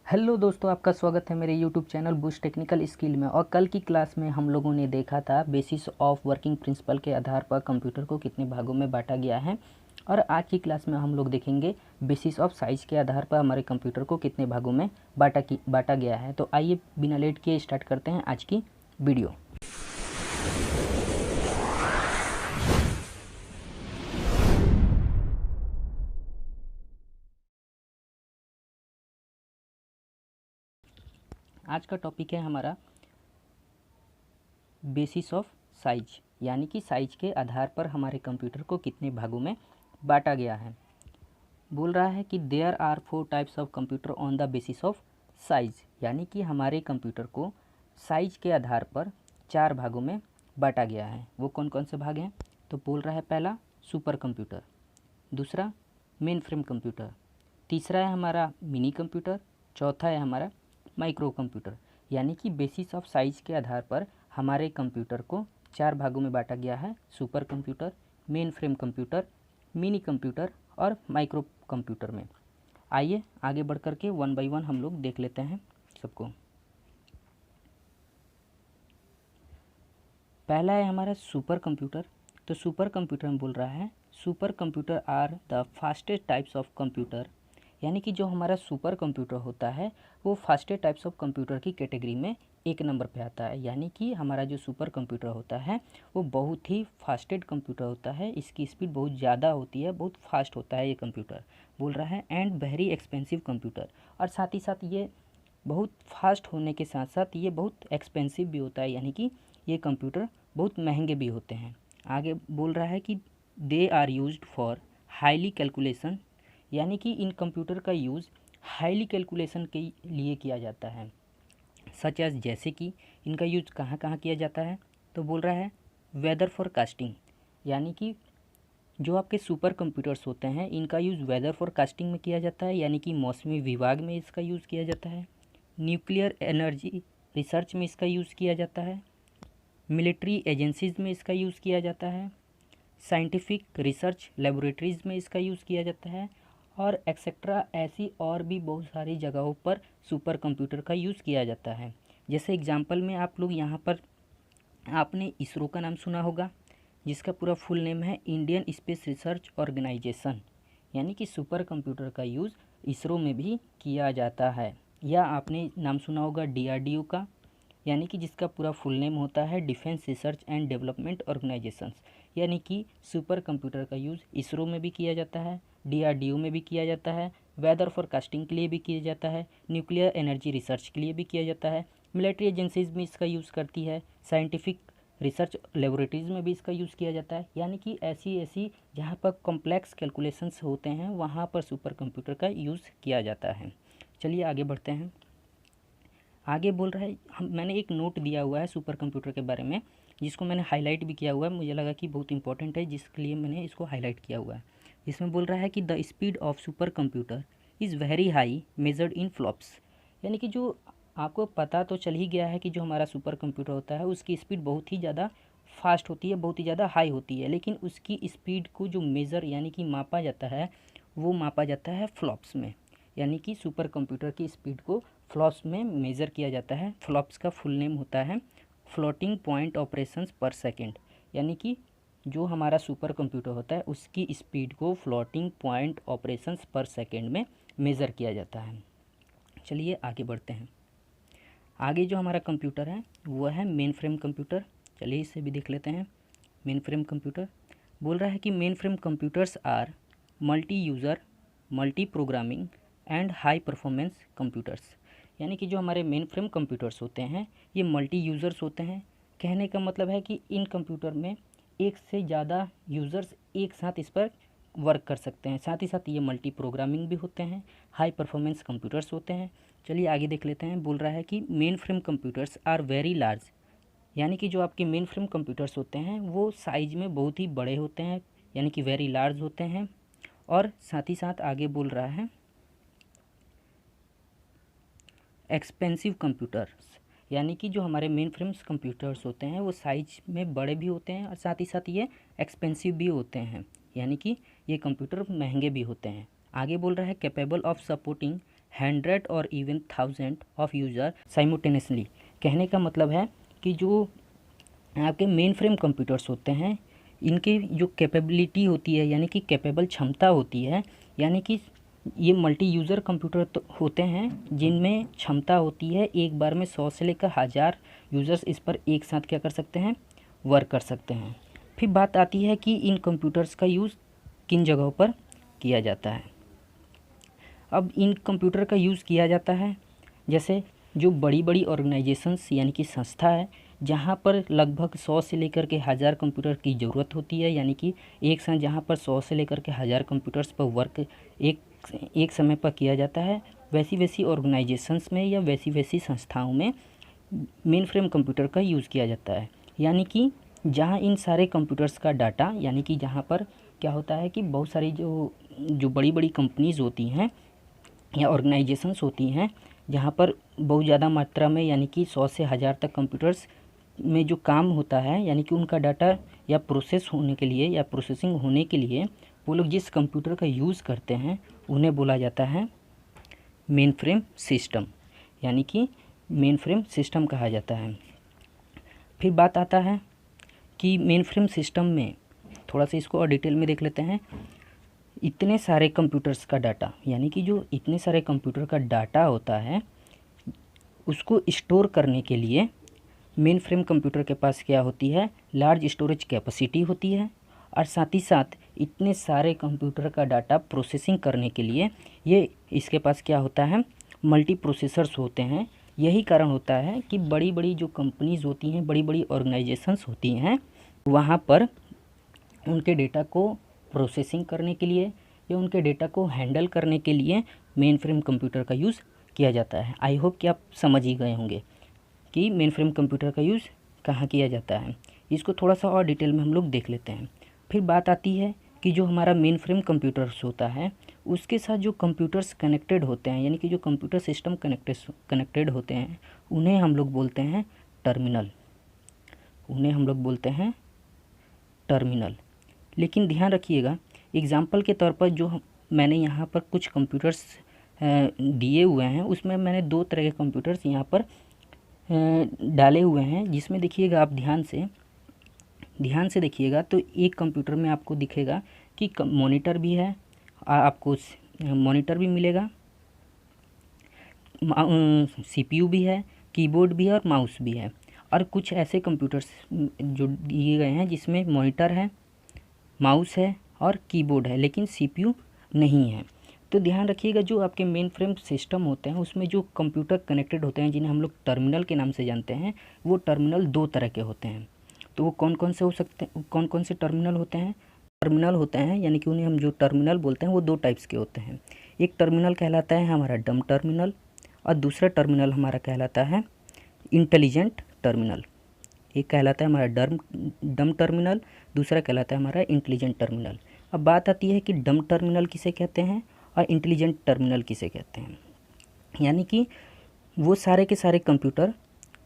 Hello दोस्तों, आपका स्वागत है मेरे YouTube channel boost technical skill में। और कल की क्लास में हम लोगों ने देखा था बेसिस ऑफ वर्किंग प्रिंसिपल के आधार पर कंप्यूटर को कितने भागों में बांटा गया है। और आज की क्लास में हम लोग देखेंगे बेसिस ऑफ साइज के आधार पर हमारे कंप्यूटर को कितने भागों में बांटा गया है। तो आइए बिना लेट किए स्टार्ट करते हैं आज की वीडियो। आज का टॉपिक है हमारा बेसिस ऑफ साइज, यानी कि साइज के आधार पर हमारे कंप्यूटर को कितने भागों में बांटा गया है। बोल रहा है कि there are 4 types of computer on the basis of size, यानी कि हमारे कंप्यूटर को साइज के आधार पर 4 भागों में बांटा गया है। वो कौन कौन से भाग हैं? तो बोल रहा है पहला सुपर कंप्यूटर, दूसरा मेन फ्रेम कंप्यूटर, तीसरा है हमारा मिनी कंप्यूटर, चौथा है हमारा माइक्रो कंप्यूटर। यानी कि बेसिस ऑफ साइज के आधार पर हमारे कंप्यूटर को 4 भागों में बांटा गया है: super computer, main frame computer, mini computer और माइक्रो कंप्यूटर में। आइए आगे बढ़ कर के 1 बाय 1 हम लोग देख लेते हैं सबको। पहला है हमारा सुपर कंप्यूटर। तो सुपर कंप्यूटर में बोल रहा है super computer are the fastest types of computer, यानी कि जो हमारा सुपर कंप्यूटर होता है वो फास्टेस्ट टाइप्स ऑफ कंप्यूटर की कैटेगरी में 1 नंबर पे आता है। यानी कि हमारा जो सुपर कंप्यूटर होता है वो बहुत ही फास्टेस्ट कंप्यूटर होता है, इसकी स्पीड बहुत ज़्यादा होती है, बहुत फास्ट होता है ये कंप्यूटर। बोल रहा है एंड वेरी एक्सपेंसिव कंप्यूटर, और साथ ही साथ ये बहुत फास्ट होने के साथ साथ ये बहुत एक्सपेंसिव भी होता है, यानी कि ये कंप्यूटर बहुत महंगे भी होते हैं। आगे बोल रहा है कि they are used for highly calculation, यानी कि इन कंप्यूटर का यूज़ हाईली कैलकुलेशन के लिए किया जाता है। सच एज, जैसे कि इनका यूज कहाँ कहाँ किया जाता है? तो बोल रहा है वेदर फोरकास्टिंग, यानी कि जो आपके सुपर कंप्यूटर्स होते हैं इनका यूज़ वेदर फोरकास्टिंग में किया जाता है, यानी कि मौसमी विभाग में इसका यूज़ किया जाता है। न्यूक्लियर एनर्जी रिसर्च में इसका यूज़ किया जाता है। मिलिट्री एजेंसीज़ में इसका यूज़ किया जाता है। साइंटिफिक रिसर्च लेबोरेटरीज़ में इसका यूज़ किया जाता है, और एक्सेट्रा ऐसी और भी बहुत सारी जगहों पर सुपर कंप्यूटर का यूज़ किया जाता है। जैसे एग्जांपल में आप लोग यहाँ पर आपने इसरो का नाम सुना होगा, जिसका पूरा फुल नेम है इंडियन स्पेस रिसर्च ऑर्गेनाइजेशन, यानी कि सुपर कंप्यूटर का यूज़ इसरो में भी किया जाता है। या आपने नाम सुना होगा डीआरडीओ का, यानी कि जिसका पूरा फुल नेम होता है defence research and development organisations, यानी कि सुपर कंप्यूटर का यूज़ इसरो में भी किया जाता है, डीआरडीओ में भी किया जाता है, वेदर फोरकास्टिंग के लिए भी किया जाता है, न्यूक्लियर एनर्जी रिसर्च के लिए भी किया जाता है, मिलिट्री एजेंसीज में इसका यूज़ करती है, साइंटिफिक रिसर्च लेबोरेटरीज़ में भी इसका यूज़ किया जाता है। यानी कि ऐसी ऐसी जहाँ पर कॉम्प्लेक्स कैलकुलेशंस होते हैं वहाँ पर सुपर कंप्यूटर का यूज़ किया जाता है। चलिए आगे बढ़ते हैं। आगे बोल रहा है मैंने एक नोट दिया हुआ है सुपर कंप्यूटर के बारे में, जिसको मैंने हाईलाइट भी किया हुआ है, मुझे लगा कि बहुत इंपॉर्टेंट है जिसके लिए मैंने इसको हाईलाइट किया हुआ है। इसमें बोल रहा है कि the speed of super computer is very high measured in flops, यानी कि जो आपको पता तो चल ही गया है कि जो हमारा सुपर कंप्यूटर होता है उसकी स्पीड बहुत ही ज़्यादा फास्ट होती है, बहुत ही ज़्यादा हाई होती है, लेकिन उसकी स्पीड को जो मेज़र यानी कि मापा जाता है वो मापा जाता है फ्लॉप्स में। यानी कि सुपर कंप्यूटर की स्पीड को फ्लॉप्स में मेज़र किया जाता है। फ्लॉप्स का फुल नेम होता है फ्लोटिंग पॉइंट ऑपरेशंस पर सेकंड, यानी कि जो हमारा सुपर कंप्यूटर होता है उसकी स्पीड को फ्लोटिंग पॉइंट ऑपरेशंस पर सेकंड में मेज़र किया जाता है। चलिए आगे बढ़ते हैं। आगे जो हमारा कंप्यूटर है वो है मेन फ्रेम कंप्यूटर। चलिए इसे भी देख लेते हैं। मेन फ्रेम कंप्यूटर बोल रहा है कि main frame computers are multi user, multi programming and high performance computers, यानी कि जो हमारे मेन फ्रेम कंप्यूटर्स होते हैं ये मल्टी यूज़र्स होते हैं। कहने का मतलब है कि इन कंप्यूटर में एक से ज़्यादा यूज़र्स एक साथ इस पर वर्क कर सकते हैं। साथ ही साथ ये मल्टी प्रोग्रामिंग भी होते हैं, हाई परफॉर्मेंस कंप्यूटर्स होते हैं। चलिए आगे देख लेते हैं। बोल रहा है कि main frame computers are very large, यानी कि जो आपके मेन फ्रेम कंप्यूटर्स होते हैं वो साइज में बहुत ही बड़े होते हैं, यानी कि वेरी लार्ज होते हैं। और साथ ही साथ आगे बोल रहा है एक्सपेंसिव कंप्यूटर्स, यानी कि जो हमारे मेन फ्रेम्स कंप्यूटर्स होते हैं वो साइज में बड़े भी होते हैं और साथ ही साथ ये एक्सपेंसिव भी होते हैं, यानी कि ये कंप्यूटर महंगे भी होते हैं। आगे बोल रहा है कैपेबल ऑफ सपोर्टिंग 100 और इवन 1000 ऑफ यूज़र साइमल्टेनियसली। कहने का मतलब है कि जो आपके मेन फ्रेम कंप्यूटर्स होते हैं, इनकी जो कैपेबिलिटी होती है यानी कि कैपेबल क्षमता होती है, यानी कि ये मल्टी यूज़र कंप्यूटर तो होते हैं जिनमें क्षमता होती है एक बार में 100 से लेकर 1000 यूज़र्स इस पर एक साथ क्या कर सकते हैं, वर्क कर सकते हैं। फिर बात आती है कि इन कंप्यूटर्स का यूज़ किन जगहों पर किया जाता है। अब इन कंप्यूटर का यूज़ किया जाता है जैसे जो बड़ी बड़ी ऑर्गेनाइजेशंस यानी कि संस्था है, जहाँ पर लगभग 100 से लेकर के 1000 कंप्यूटर की ज़रूरत होती है, यानी कि एक साथ जहाँ पर 100 से लेकर के 1000 कंप्यूटर्स पर वर्क एक समय पर किया जाता है, वैसी ऑर्गेनाइजेशंस में या वैसी संस्थाओं में मेन फ्रेम कंप्यूटर का यूज़ किया जाता है। यानी कि जहाँ इन सारे कंप्यूटर्स का डाटा, यानी कि जहाँ पर क्या होता है कि बहुत सारी जो बड़ी बड़ी कंपनीज़ होती हैं या ऑर्गेनाइजेशंस होती हैं, जहाँ पर बहुत ज़्यादा मात्रा में यानी कि 100 से 1000 तक कंप्यूटर्स में जो काम होता है, यानी कि उनका डाटा या प्रोसेस होने के लिए या प्रोसेसिंग होने के लिए वो लोग जिस कंप्यूटर का यूज़ करते हैं उन्हें बोला जाता है मेन फ्रेम सिस्टम, यानी कि मेन फ्रेम सिस्टम कहा जाता है। फिर बात आता है कि मेन फ्रेम सिस्टम में थोड़ा सा इसको और डिटेल में देख लेते हैं। इतने सारे कंप्यूटर्स का डाटा, यानी कि जो इतने सारे कंप्यूटर का डाटा होता है उसको स्टोर करने के लिए मेन फ्रेम कंप्यूटर के पास क्या होती है, लार्ज स्टोरेज कैपेसिटी होती है। और साथ ही साथ इतने सारे कंप्यूटर का डाटा प्रोसेसिंग करने के लिए ये इसके पास क्या होता है, मल्टी प्रोसेसर्स होते हैं। यही कारण होता है कि बड़ी बड़ी जो कंपनीज़ होती हैं, बड़ी बड़ी ऑर्गेनाइजेशंस होती हैं, वहाँ पर उनके डेटा को प्रोसेसिंग करने के लिए या उनके डेटा को हैंडल करने के लिए मेन फ्रेम कंप्यूटर का यूज़ किया जाता है। आई होप कि आप समझ ही गए होंगे कि मेन फ्रेम कंप्यूटर का यूज़ कहाँ किया जाता है। इसको थोड़ा सा और डिटेल में हम लोग देख लेते हैं। फिर बात आती है कि जो हमारा मेन फ्रेम कंप्यूटर्स होता है उसके साथ जो कंप्यूटर्स कनेक्टेड होते हैं, यानी कि जो कंप्यूटर सिस्टम कनेक्टेड होते हैं, उन्हें हम लोग बोलते हैं टर्मिनल। लेकिन ध्यान रखिएगा, एग्जाम्पल के तौर पर जो मैंने यहाँ पर कुछ कंप्यूटर्स दिए हुए हैं उसमें मैंने 2 तरह के कंप्यूटर्स यहाँ पर डाले हुए हैं, जिसमें देखिएगा आप ध्यान से देखिएगा तो एक कंप्यूटर में आपको दिखेगा कि मॉनिटर भी है, आपको मॉनिटर भी मिलेगा, सीपीयू भी है, कीबोर्ड भी है और माउस भी है। और कुछ ऐसे कंप्यूटर्स जो दिए गए हैं जिसमें मॉनिटर है, माउस है और कीबोर्ड है, लेकिन सीपीयू नहीं है। तो ध्यान रखिएगा, जो आपके मेन फ्रेम सिस्टम होते हैं उसमें जो कंप्यूटर कनेक्टेड होते हैं, जिन्हें हम लोग टर्मिनल के नाम से जानते हैं, वो टर्मिनल 2 तरह के होते हैं। तो वो कौन कौन से हो सकते हैं, कौन कौन से टर्मिनल होते हैं, यानी कि उन्हें हम जो टर्मिनल बोलते हैं वो 2 टाइप्स के होते हैं। एक टर्मिनल कहलाता है हमारा डम टर्मिनल और दूसरा टर्मिनल हमारा कहलाता है इंटेलिजेंट टर्मिनल। एक कहलाता है हमारा डम टर्मिनल, दूसरा कहलाता है हमारा इंटेलिजेंट टर्मिनल। अब बात आती है कि डम टर्मिनल किसे कहते हैं और इंटेलिजेंट टर्मिनल किसे कहते हैं। यानी कि वो सारे के सारे कंप्यूटर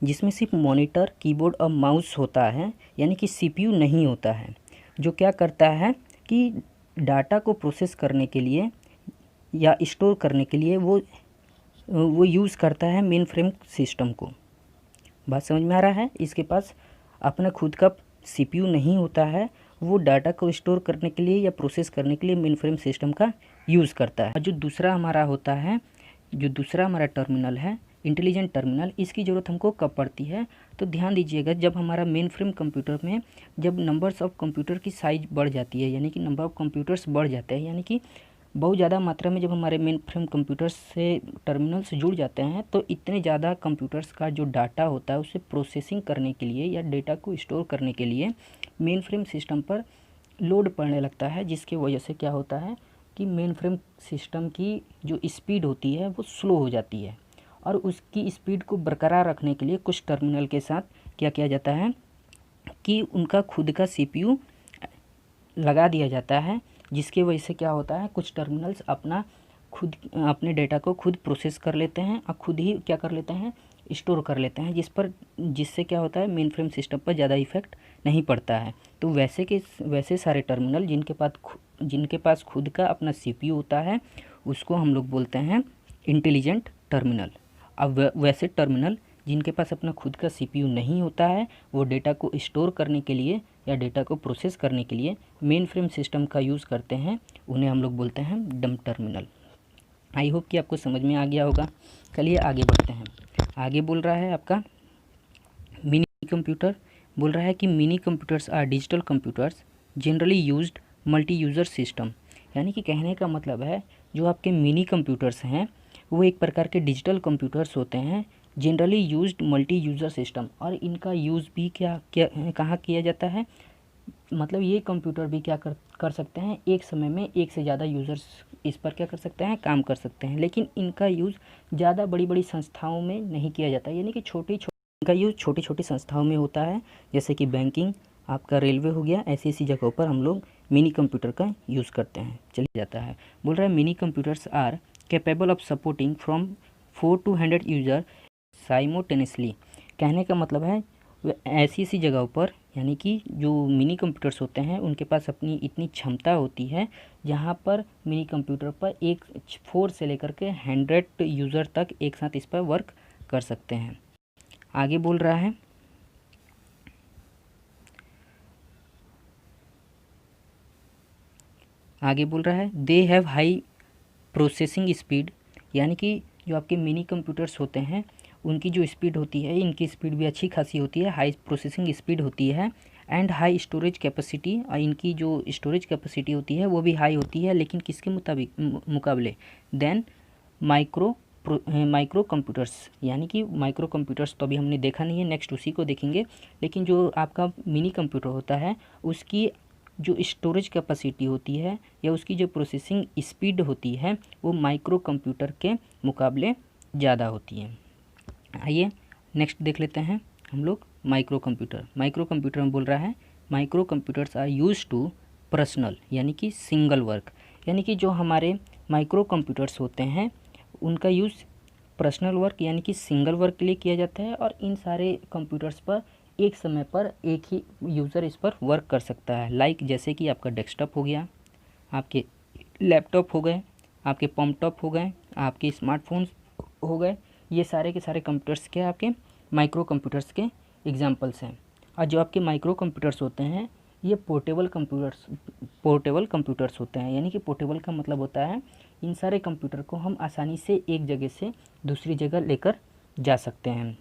जिसमें सिर्फ मॉनिटर, कीबोर्ड और माउस होता है, यानी कि सीपीयू नहीं होता है, जो क्या करता है कि डाटा को प्रोसेस करने के लिए या स्टोर करने के लिए वो यूज़ करता है मेन फ्रेम सिस्टम को। बात समझ में आ रहा है? इसके पास अपना खुद का सीपीयू नहीं होता है, वो डाटा को स्टोर करने के लिए या प्रोसेस करने के लिए मेन फ्रेम सिस्टम का यूज़ करता है। और जो दूसरा हमारा टर्मिनल है इंटेलिजेंट टर्मिनल, इसकी ज़रूरत हमको कब पड़ती है, तो ध्यान दीजिएगा, जब हमारा मेन फ्रेम कंप्यूटर में जब नंबर्स ऑफ़ कंप्यूटर की साइज़ बढ़ जाती है, यानी कि नंबर ऑफ़ कंप्यूटर्स बढ़ जाते हैं, यानी कि बहुत ज़्यादा मात्रा में जब हमारे मेन फ्रेम कंप्यूटर्स से टर्मिनल से जुड़ जाते हैं, तो इतने ज़्यादा कंप्यूटर्स का जो डाटा होता है उसे प्रोसेसिंग करने के लिए या डेटा को स्टोर करने के लिए मेन फ्रेम सिस्टम पर लोड पड़ने लगता है, जिसकी वजह से क्या होता है कि मेन फ्रेम सिस्टम की जो स्पीड होती है वो स्लो हो जाती है। और उसकी स्पीड को बरकरार रखने के लिए कुछ टर्मिनल के साथ क्या किया जाता है कि उनका खुद का सीपीयू लगा दिया जाता है, जिसकी वजह से क्या होता है, कुछ टर्मिनल्स अपने डेटा को खुद प्रोसेस कर लेते हैं और खुद ही क्या कर लेते हैं, स्टोर कर लेते हैं, जिससे क्या होता है मेन फ्रेम सिस्टम पर ज़्यादा इफेक्ट नहीं पड़ता है। तो वैसे सारे टर्मिनल जिनके पास खुद का अपना सीपीयू होता है, उसको हम लोग बोलते हैं इंटेलिजेंट टर्मिनल। अब वैसे टर्मिनल जिनके पास अपना खुद का CPU नहीं होता है, वो डेटा को स्टोर करने के लिए या डेटा को प्रोसेस करने के लिए मेन फ्रेम सिस्टम का यूज़ करते हैं, उन्हें हम लोग बोलते हैं डम्ब टर्मिनल। आई होप कि आपको समझ में आ गया होगा। चलिए आगे बढ़ते हैं। आगे बोल रहा है आपका मिनी कंप्यूटर। बोल रहा है कि mini computers are digital computers generally used multi user system. यानी कि कहने का मतलब है जो आपके मिनी कंप्यूटर्स हैं वो एक प्रकार के डिजिटल कंप्यूटर्स होते हैं, generally used multi user system. और इनका यूज़ भी कहाँ किया जाता है, मतलब ये कंप्यूटर भी क्या कर सकते हैं, एक समय में एक से ज़्यादा यूज़र्स इस पर क्या कर सकते हैं, काम कर सकते हैं। लेकिन इनका यूज़ ज़्यादा बड़ी बड़ी संस्थाओं में नहीं किया जाता, यानी कि इनका यूज़ छोटी छोटी संस्थाओं में होता है, जैसे कि बैंकिंग, आपका रेलवे हो गया, ऐसी ऐसी जगहों पर हम लोग मिनी कंप्यूटर का यूज़ करते हैं। चलिए जाता है। बोल रहा है mini computers are capable of supporting from 4 to 100 user simultaneously. कहने का मतलब है ऐसी ऐसी जगहों पर, यानी कि जो मिनी कंप्यूटर्स होते हैं उनके पास अपनी इतनी क्षमता होती है जहाँ पर मिनी कंप्यूटर पर 4 से लेकर के 100 यूज़र तक एक साथ इस पर वर्क कर सकते हैं। आगे बोल रहा है they have high processing speed. यानी कि जो आपके मिनी कंप्यूटर्स होते हैं उनकी जो स्पीड होती है, इनकी स्पीड भी अच्छी खासी होती है, हाई प्रोसेसिंग स्पीड होती है, एंड हाई स्टोरेज कैपेसिटी। और इनकी जो स्टोरेज कैपेसिटी होती है वो भी हाई होती है, लेकिन किसके मुकाबले, देन माइक्रो कंप्यूटर्स। यानी कि माइक्रो कंप्यूटर्स तो अभी हमने देखा नहीं है, नेक्स्ट उसी को देखेंगे। लेकिन जो आपका मिनी कंप्यूटर होता है उसकी जो स्टोरेज कैपेसिटी होती है या उसकी जो प्रोसेसिंग स्पीड होती है वो माइक्रो कंप्यूटर के मुकाबले ज़्यादा होती है। आइए नेक्स्ट देख लेते हैं हम लोग माइक्रो कंप्यूटर। माइक्रो कंप्यूटर में बोल रहा है micro computers are use to personal, यानी कि सिंगल वर्क। यानी कि जो हमारे माइक्रो कंप्यूटर्स होते हैं उनका यूज़ पर्सनल वर्क यानी कि सिंगल वर्क के लिए किया जाता है, और इन सारे कंप्यूटर्स पर एक समय पर एक ही यूज़र इस पर वर्क कर सकता है। लाइक जैसे कि आपका डेस्कटॉप हो गया, आपके लैपटॉप हो गए, आपके पॉमटॉप हो गए, आपके स्मार्टफोन्स हो गए, ये सारे के सारे कंप्यूटर्स के आपके माइक्रो कंप्यूटर्स के एग्जांपल्स हैं। और जो आपके माइक्रो कंप्यूटर्स होते हैं ये पोर्टेबल कंप्यूटर्स होते हैं। यानी कि पोर्टेबल का मतलब होता है इन सारे कंप्यूटर को हम आसानी से एक जगह से दूसरी जगह लेकर जा सकते हैं।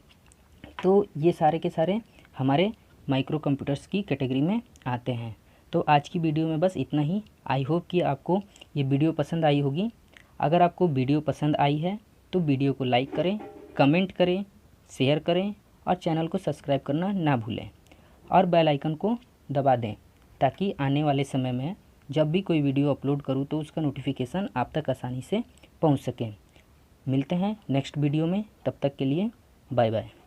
तो ये सारे के सारे हमारे माइक्रो कंप्यूटर्स की कैटेगरी में आते हैं। तो आज की वीडियो में बस इतना ही। आई होप कि आपको ये वीडियो पसंद आई होगी। अगर आपको वीडियो पसंद आई है तो वीडियो को लाइक करें, कमेंट करें, शेयर करें और चैनल को सब्सक्राइब करना ना भूलें, और बेल आइकन को दबा दें ताकि आने वाले समय में जब भी कोई वीडियो अपलोड करूं तो उसका नोटिफिकेशन आप तक आसानी से पहुंच सके। मिलते हैं नेक्स्ट वीडियो में, तब तक के लिए बाय बाय।